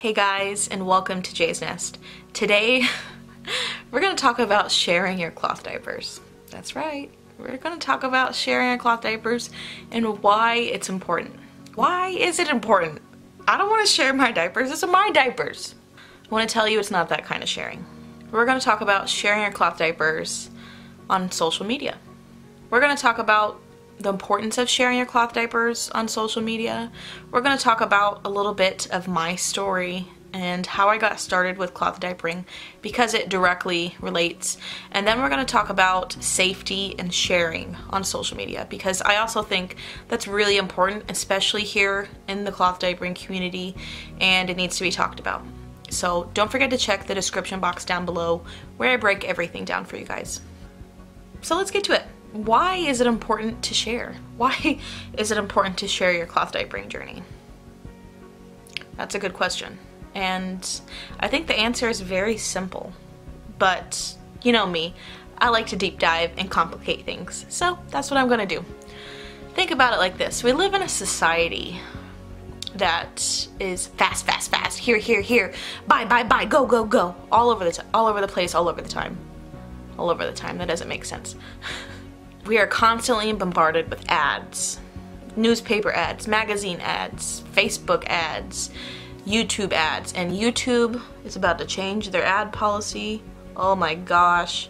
Hey guys, and welcome to Jay's Nest. Today, we're going to talk about sharing your cloth diapers. That's right, we're going to talk about sharing your cloth diapers and why it's important. Why is it important? I don't want to share my diapers, it's my diapers. I want to tell you it's not that kind of sharing. We're going to talk about sharing your cloth diapers on social media. We're going to talk about the importance of sharing your cloth diapers on social media. We're going to talk about a little bit of my story and how I got started with cloth diapering because it directly relates. And then we're going to talk about safety and sharing on social media because I also think that's really important, especially here in the cloth diapering community, and it needs to be talked about. So don't forget to check the description box down below where I break everything down for you guys. So let's get to it. Why is it important to share? Why is it important to share your cloth diapering journey? That's a good question. And I think the answer is very simple. But you know me, I like to deep dive and complicate things. So that's what I'm gonna do. Think about it like this. We live in a society that is fast, fast, fast. Here, here, here. Buy, buy, buy. Go, go, go. All over the place, all over the time. All over the time. That doesn't make sense. We are constantly bombarded with ads, newspaper ads, magazine ads, Facebook ads, YouTube ads, and YouTube is about to change their ad policy. Oh my gosh.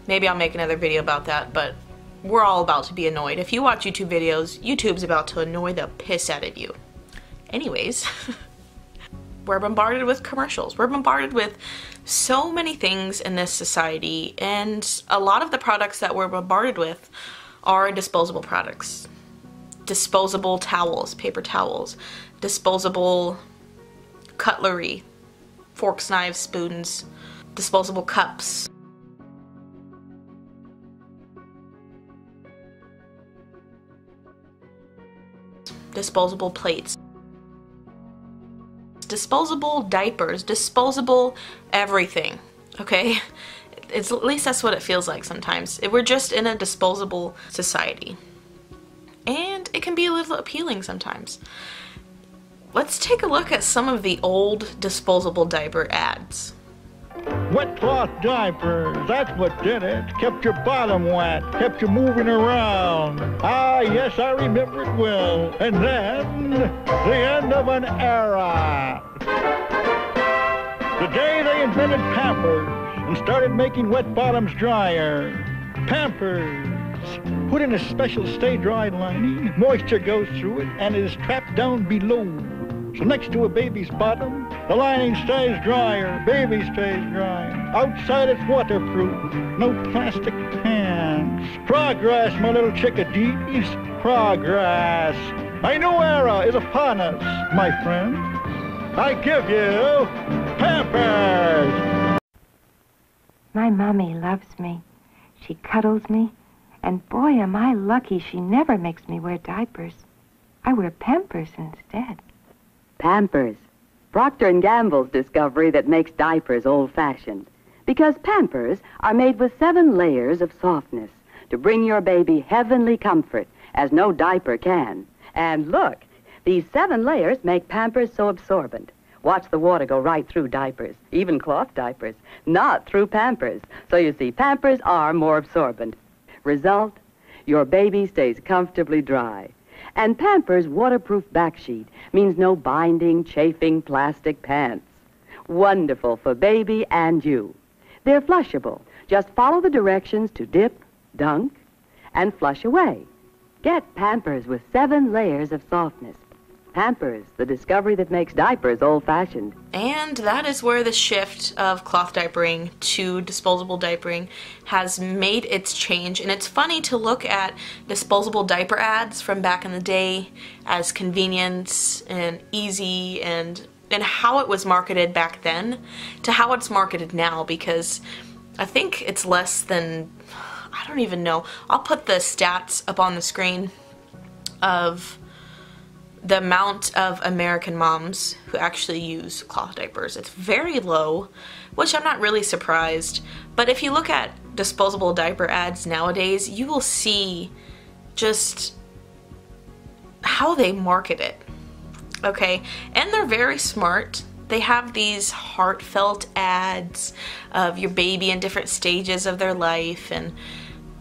Maybe I'll make another video about that, but we're all about to be annoyed. If you watch YouTube videos, YouTube's about to annoy the piss out of you. Anyways, we're bombarded with commercials. We're bombarded with so many things in this society, and a lot of the products that we're bombarded with are disposable products. Disposable towels, paper towels, disposable cutlery, forks, knives, spoons, disposable cups. Disposable plates. Disposable diapers, disposable everything, okay? At least that's what it feels like sometimes. We're just in a disposable society. And it can be a little appealing sometimes. Let's take a look at some of the old disposable diaper ads. Wet cloth diapers, that's what did it. Kept your bottom wet, kept you moving around. Ah, yes, I remember it well. And then, the end of an era. The day they invented Pampers and started making wet bottoms drier. Pampers, put in a special stay-dry lining, moisture goes through it, and it is trapped down below. So next to a baby's bottom, the lining stays drier, baby stays dry. Outside it's waterproof, no plastic pants. Progress, my little chickadees, progress. A new era is upon us, my friend. I give you Pampers. My mommy loves me. She cuddles me. And boy, am I lucky she never makes me wear diapers. I wear Pampers instead. Pampers. Procter & Gamble's discovery that makes diapers old-fashioned. Because Pampers are made with 7 layers of softness to bring your baby heavenly comfort, as no diaper can. And look, these 7 layers make Pampers so absorbent. Watch the water go right through diapers, even cloth diapers, not through Pampers. So you see, Pampers are more absorbent. Result, your baby stays comfortably dry. And Pampers' waterproof backsheet means no binding, chafing plastic pants. Wonderful for baby and you. They're flushable. Just follow the directions to dip, dunk, and flush away. Get Pampers with 7 layers of softness. Pampers, the discovery that makes diapers old-fashioned. And that is where the shift of cloth diapering to disposable diapering has made its change. And it's funny to look at disposable diaper ads from back in the day as convenience and easy and how it was marketed back then to how it's marketed now, because I think it's less than, I don't even know. I'll put the stats up on the screen of the amount of American moms who actually use cloth diapers. It's very low, which I'm not really surprised. But if you look at disposable diaper ads nowadays, you will see just how they market it. Okay, and they're very smart. they have these heartfelt ads of your baby in different stages of their life and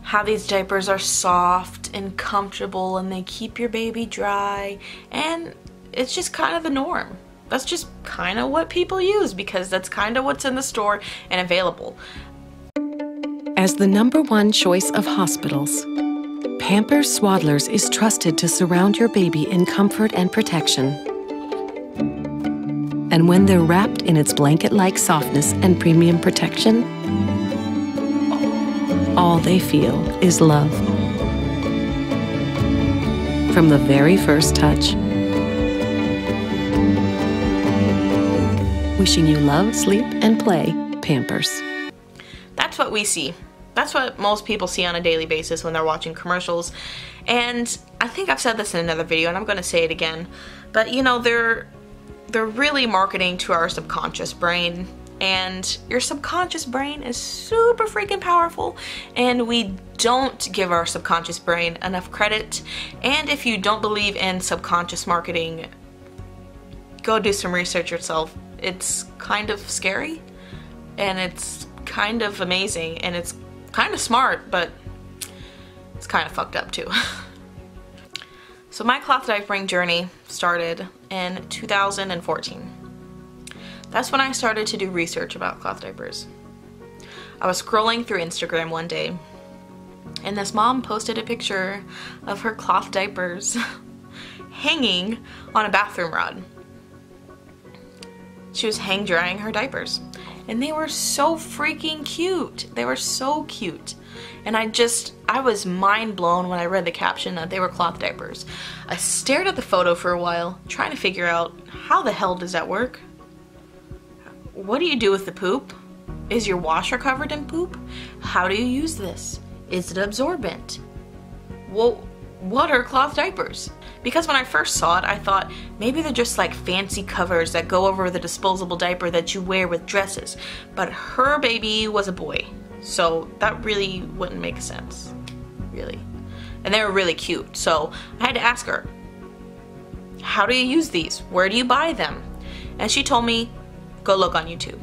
how these diapers are soft and comfortable and they keep your baby dry, and it's just kind of the norm. That's just kind of what people use because that's kind of what's in the store and available. As the #1 choice of hospitals, Pampers Swaddlers is trusted to surround your baby in comfort and protection. And when they're wrapped in its blanket-like softness and premium protection, all they feel is love. From the very first touch. Wishing you love, sleep, and play, Pampers. That's what we see. That's what most people see on a daily basis when they're watching commercials. And I think I've said this in another video and I'm going to say it again. But you know, they're really marketing to our subconscious brain. And your subconscious brain is super freaking powerful. And we don't give our subconscious brain enough credit. And if you don't believe in subconscious marketing, go do some research yourself. It's kind of scary. And it's kind of amazing. And it's kind of smart, but it's kind of fucked up too. So my cloth diapering journey started in 2014. That's when I started to do research about cloth diapers. I was scrolling through Instagram one day and this mom posted a picture of her cloth diapers hanging on a bathroom rod. She was hang drying her diapers. And they were so freaking cute. They were so cute. And I was mind blown when I read the caption that they were cloth diapers. I stared at the photo for a while, trying to figure out how the hell does that work? What do you do with the poop? Is your washer covered in poop? How do you use this? Is it absorbent? Well, what are cloth diapers? Because when I first saw it, I thought maybe they're just like fancy covers that go over the disposable diaper that you wear with dresses. But her baby was a boy, so that really wouldn't make sense, really. And they were really cute, so I had to ask her, how do you use these? Where do you buy them? And she told me, go look on YouTube.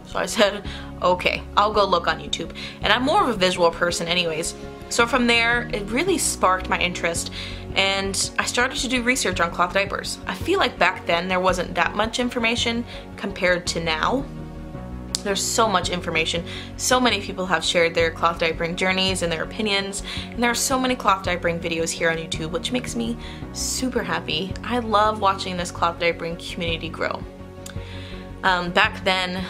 So I said, okay, I'll go look on YouTube. And I'm more of a visual person anyways. So from there, it really sparked my interest and I started to do research on cloth diapers. I feel like back then there wasn't that much information compared to now. There's so much information. So many people have shared their cloth diapering journeys and their opinions, and there are so many cloth diapering videos here on YouTube, which makes me super happy. I love watching this cloth diapering community grow. Back then,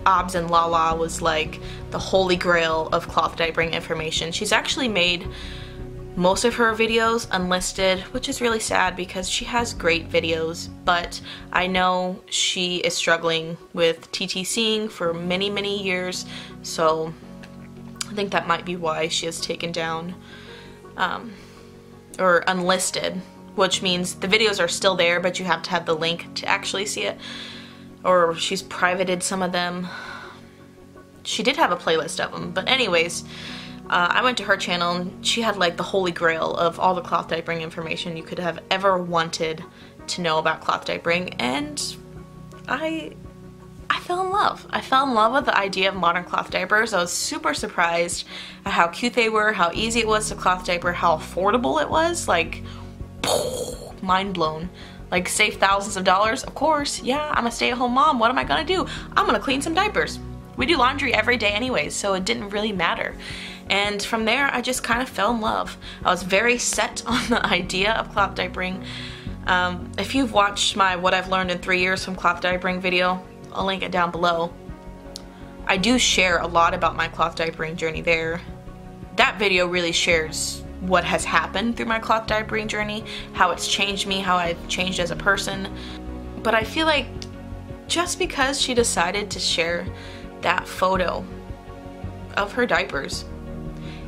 Obs and Lala was like the holy grail of cloth diapering information. She's actually made most of her videos unlisted, which is really sad because she has great videos, but I know she is struggling with TTCing for many, many years, so I think that might be why she has taken down or unlisted, which means the videos are still there, but you have to have the link to actually see it. Or she's privated some of them. She did have a playlist of them, but anyways, I went to her channel and she had like the holy grail of all the cloth diapering information you could have ever wanted to know about cloth diapering, and I fell in love. I fell in love with the idea of modern cloth diapers. I was super surprised at how cute they were, how easy it was to cloth diaper, how affordable it was, like, mind blown. Like, save thousands of dollars? Of course, yeah, I'm a stay-at-home mom. What am I gonna do? I'm gonna clean some diapers. We do laundry every day anyways, so it didn't really matter. And from there, I just kind of fell in love. I was very set on the idea of cloth diapering. If you've watched my What I've Learned in 3 Years from Cloth Diapering video, I'll link it down below. I do share a lot about my cloth diapering journey there. That video really shares what has happened through my cloth diapering journey, how it's changed me, how I've changed as a person. But I feel like just because she decided to share that photo of her diapers,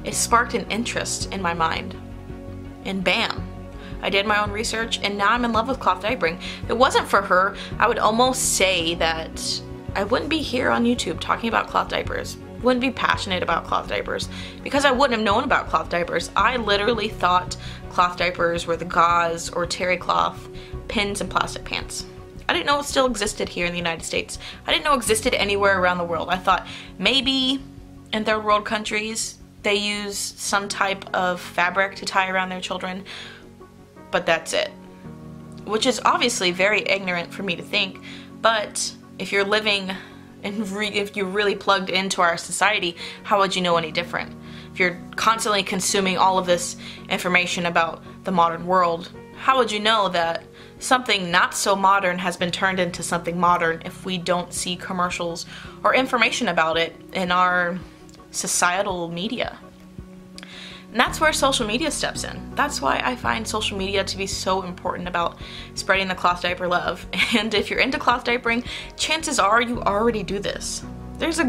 it sparked an interest in my mind. And bam, I did my own research and now I'm in love with cloth diapering. If it wasn't for her, I would almost say that I wouldn't be here on YouTube talking about cloth diapers. Wouldn't be passionate about cloth diapers because I wouldn't have known about cloth diapers. I literally thought cloth diapers were the gauze or terry cloth pins and plastic pants. I I didn't know it still existed here in the United States. I didn't know it existed anywhere around the world. I thought maybe in third world countries they use some type of fabric to tie around their children, but that's it. Which is obviously very ignorant for me to think, but if you're living and if you're really plugged into our society, how would you know any different? If you're constantly consuming all of this information about the modern world, how would you know that something not so modern has been turned into something modern if we don't see commercials or information about it in our societal media? And that's where social media steps in. That's why I find social media to be so important about spreading the cloth diaper love. And if you're into cloth diapering, chances are you already do this. There's a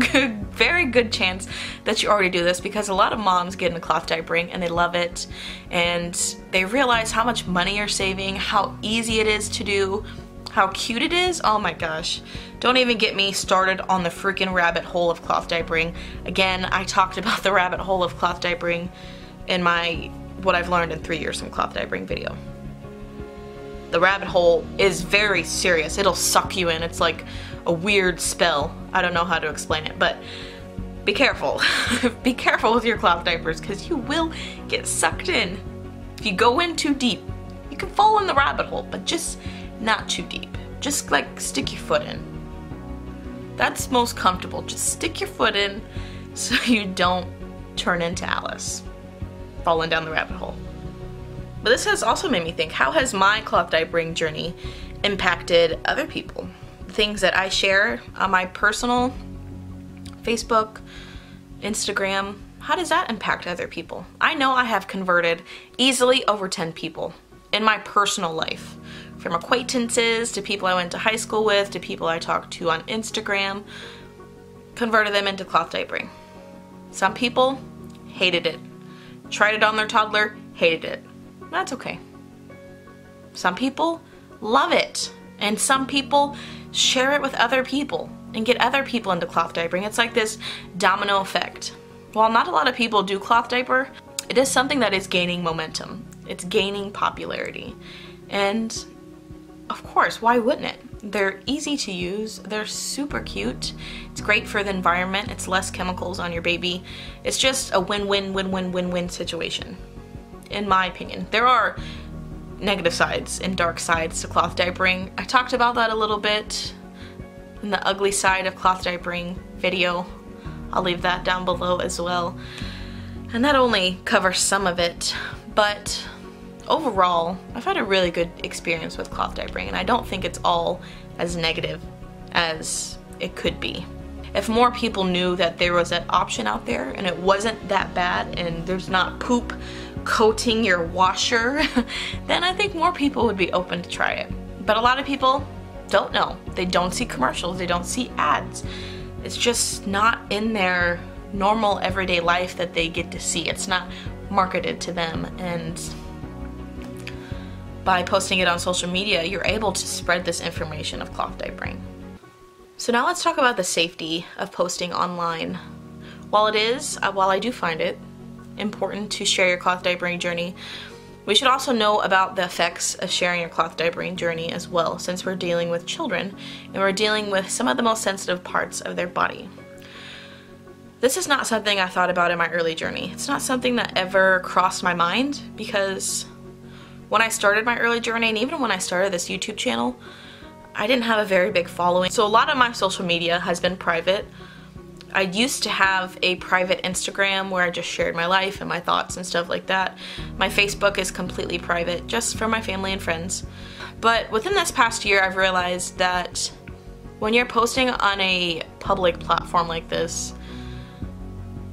very good chance that you already do this, because a lot of moms get into cloth diapering and they love it, and they realize how much money you're saving, how easy it is to do, how cute it is. Oh my gosh. Don't even get me started on the freaking rabbit hole of cloth diapering. Again, I talked about the rabbit hole of cloth diapering in my what I've learned in 3 years from cloth diapering video. The rabbit hole is very serious. It'll suck you in. It's like a weird spell. I don't know how to explain it, but be careful. Be careful with your cloth diapers, because you will get sucked in. If you go in too deep, you can fall in the rabbit hole, but just not too deep. Just like stick your foot in. That's most comfortable. Just stick your foot in so you don't turn into Alice, falling down the rabbit hole. But this has also made me think, how has my cloth diapering journey impacted other people? Things that I share on my personal Facebook, Instagram, how does that impact other people? I know I have converted easily over 10 people in my personal life, from acquaintances to people I went to high school with to people I talked to on Instagram, converted them into cloth diapering. Some people hated it. Tried it on their toddler, hated it. That's okay. Some people love it, and some people share it with other people and get other people into cloth diapering. It's like this domino effect. While not a lot of people do cloth diaper, it is something that is gaining momentum. It's gaining popularity. And of course, why wouldn't it? They're easy to use, they're super cute, it's great for the environment, it's less chemicals on your baby. It's just a win-win situation, in my opinion. There are negative sides and dark sides to cloth diapering. I talked about that a little bit in the ugly side of cloth diapering video. I'll leave that down below as well. And that only covers some of it, but overall, I've had a really good experience with cloth diapering, and I don't think it's all as negative as it could be. If more people knew that there was an option out there and it wasn't that bad and there's not poop coating your washer, then I think more people would be open to try it. But a lot of people don't know. They don't see commercials, they don't see ads. It's just not in their normal everyday life that they get to see. It's not marketed to them, and by posting it on social media, you're able to spread this information of cloth diapering. So now let's talk about the safety of posting online. While I do find it important to share your cloth diapering journey, we should also know about the effects of sharing your cloth diapering journey as well, since we're dealing with children and we're dealing with some of the most sensitive parts of their body. This is not something I thought about in my early journey. It's not something that ever crossed my mind, because when I started my early journey, and even when I started this YouTube channel, I didn't have a very big following. So a lot of my social media has been private. I used to have a private Instagram where I just shared my life and my thoughts and stuff like that. My Facebook is completely private, just for my family and friends. But within this past year, I've realized that when you're posting on a public platform like this,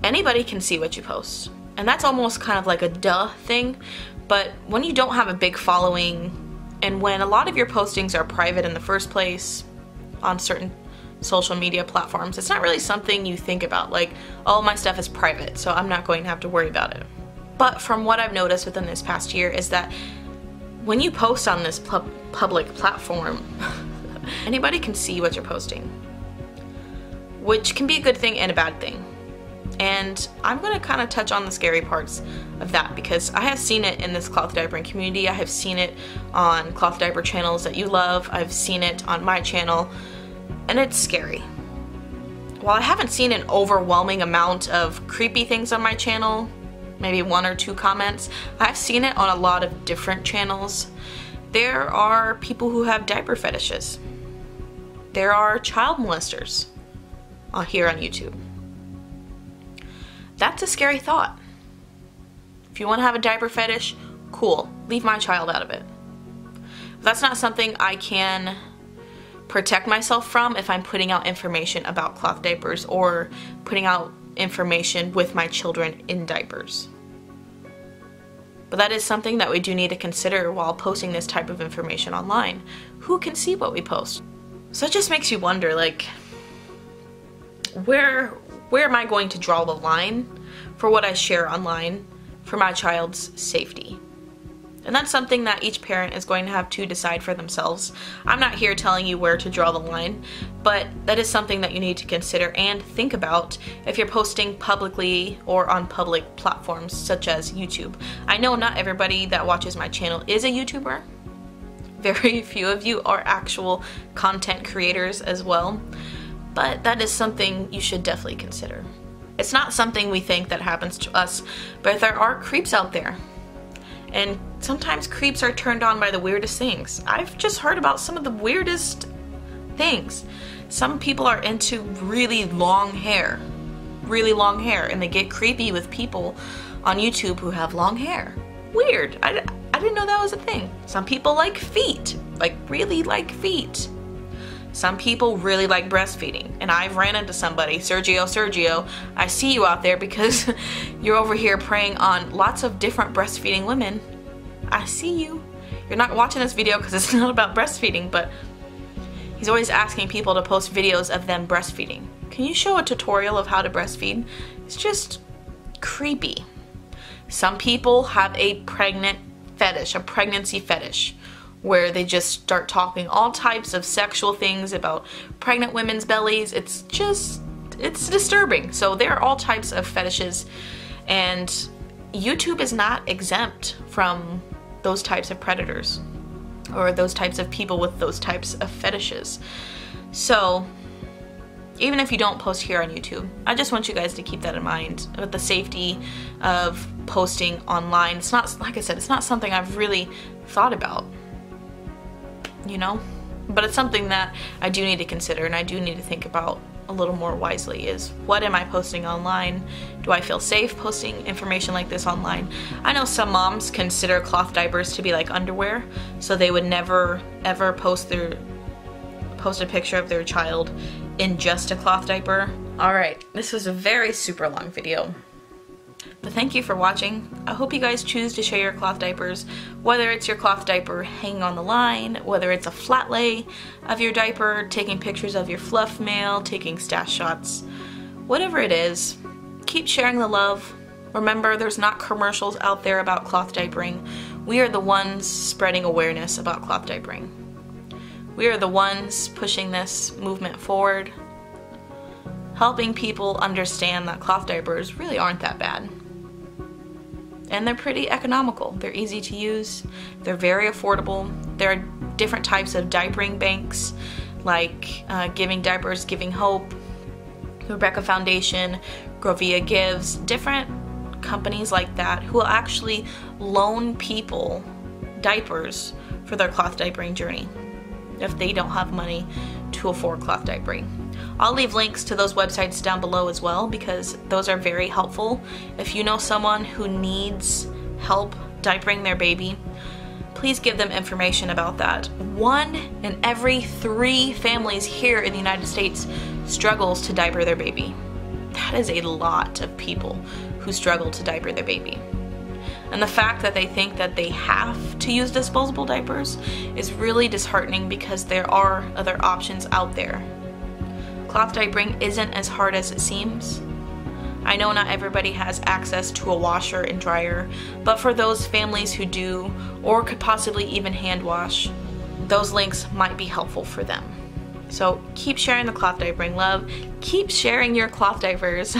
anybody can see what you post. And that's almost kind of like a duh thing. But when you don't have a big following, and when a lot of your postings are private in the first place on certain social media platforms, it's not really something you think about, like, oh, my stuff is private, so I'm not going to have to worry about it. But from what I've noticed within this past year is that when you post on this public platform, anybody can see what you're posting, which can be a good thing and a bad thing. And I'm going to kind of touch on the scary parts of that because I have seen it in this cloth diapering community. I have seen it on cloth diaper channels that you love. I've seen it on my channel, and it's scary. While I haven't seen an overwhelming amount of creepy things on my channel, maybe 1 or 2 comments, I've seen it on a lot of different channels. There are people who have diaper fetishes. There are child molesters here on YouTube. That's a scary thought. If you want to have a diaper fetish, cool. Leave my child out of it. But that's not something I can protect myself from if I'm putting out information about cloth diapers or putting out information with my children in diapers. But that is something that we do need to consider while posting this type of information online. Who can see what we post? So it just makes you wonder, like, where am I going to draw the line for what I share online for my child's safety? And that's something that each parent is going to have to decide for themselves. I'm not here telling you where to draw the line, but that is something that you need to consider and think about if you're posting publicly or on public platforms such as YouTube. I know not everybody that watches my channel is a YouTuber. Very few of you are actual content creators as well. But that is something you should definitely consider. It's not something we think that happens to us, but there are creeps out there. And sometimes creeps are turned on by the weirdest things. I've just heard about some of the weirdest things. Some people are into really long hair, and they get creepy with people on YouTube who have long hair. Weird. I didn't know that was a thing. Some people like feet, like really like feet. Some people really like breastfeeding, and I've ran into somebody, Sergio, I see you out there because you're over here preying on lots of different breastfeeding women. I see you. You're not watching this video because it's not about breastfeeding, but he's always asking people to post videos of them breastfeeding. Can you show a tutorial of how to breastfeed? It's just creepy. Some people have a pregnancy fetish, where they just start talking all types of sexual things about pregnant women's bellies. It's disturbing. So there are all types of fetishes, and YouTube is not exempt from those types of predators or those types of people with those types of fetishes. So even if you don't post here on YouTube, I just want you guys to keep that in mind with the safety of posting online. It's not, like I said, it's not something I've really thought about, you know, but it's something that I do need to consider, and I do need to think about a little more wisely. Is what am I posting online? Do I feel safe posting information like this online? I know some moms consider cloth diapers to be like underwear, so they would never ever post a picture of their child in just a cloth diaper. Alright, this was a very super long video, but thank you for watching. I hope you guys choose to share your cloth diapers, whether it's your cloth diaper hanging on the line, whether it's a flat lay of your diaper, taking pictures of your fluff mail, taking stash shots, whatever it is. Keep sharing the love. Remember, there's not commercials out there about cloth diapering. We are the ones spreading awareness about cloth diapering. We are the ones pushing this movement forward, helping people understand that cloth diapers really aren't that bad. And they're pretty economical. They're easy to use. They're very affordable. There are different types of diapering banks, like Giving Diapers, Giving Hope, Rebecca Foundation, Grovia Gives, different companies like that who will actually loan people diapers for their cloth diapering journey if they don't have money to afford cloth diapering. I'll leave links to those websites down below as well, because those are very helpful. If you know someone who needs help diapering their baby, please give them information about that. 1 in every 3 families here in the United States struggles to diaper their baby. That is a lot of people who struggle to diaper their baby. And the fact that they think that they have to use disposable diapers is really disheartening, because there are other options out there. Cloth diapering isn't as hard as it seems. I know not everybody has access to a washer and dryer, but for those families who do, or could possibly even hand wash, those links might be helpful for them. So keep sharing the cloth diapering love, keep sharing your cloth diapers,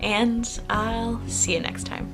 and I'll see you next time.